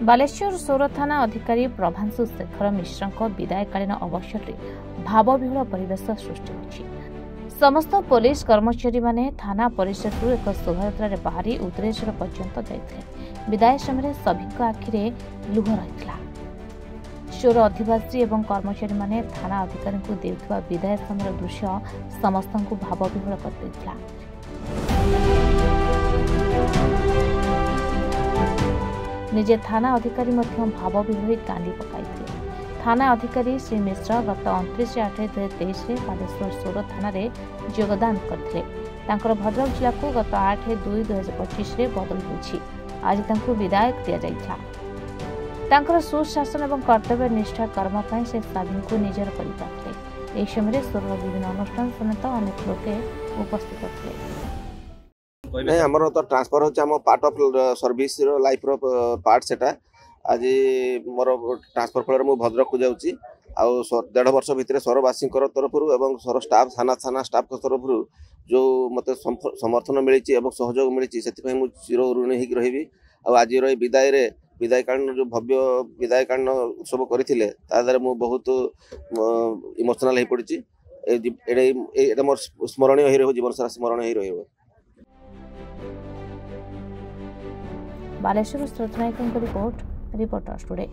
बालेश्वर सौर थाना अधिकारी प्रभांशु शेखर मिश्र विदायकालीन अवसर में भावविह्वल परिवेश सृष्टि होछि। समस्त पुलिस कर्मचारी माने थाना परिसर एक शोभायात्रा बाहरी उदरेश्वर पर्यंत जाइथिले। विदाय समय सभी आखिरे लुह रहितला। चोर अधिवासी एवं कर्मचारी माने थाना अधिकारी को देउथुवा विदाय समय दृश्य समस्त को भावविह्वल कर देथिला। निजे थाना अधिकारी भावविह्वल कांदी पकाइथिले। थाना अधिकारी श्री मिश्र गत 29/8/2023 बालेश्वर सौर थाना योगदान करथिले। तांकर भद्रक जिला को गत 8/2/2025 बदल होछि। आज तांको विदायक दिया जाइछा। तांकर सुशासन एवं कर्तव्य निष्ठा कर्म पर से सभी को निजर करिताथिले। एहि समय सौर विभिन्न अनुष्ठान समेत अनेक लोके उपस्थित थे। नहीं हमर तो ट्रांसफर होचे हम पार्ट ऑफ सर्विस लाइफ रो पार्ट सेटा। आज मोर ट्रांसफर फल मु भद्रक को जाउची आ 1.5 वर्ष भितर सौरवासी तरफ एवं सौर स्टाफ थाना स्टाफ तरफ जो मते समर्थन मिली और सहयोग मिली से मुझे चिर ऋणी होगी रही। आज विदायकालीन जो भव्य विदायकालीन उत्सव करते मु बहुत इमोशनल हो पड़ी। मोर स्मरणीय ही रही, जीवन सारा स्मरणीय ही रही। बालेश्वर श्रोतनायक रिपोर्ट, रिपोर्टर्स टुडे।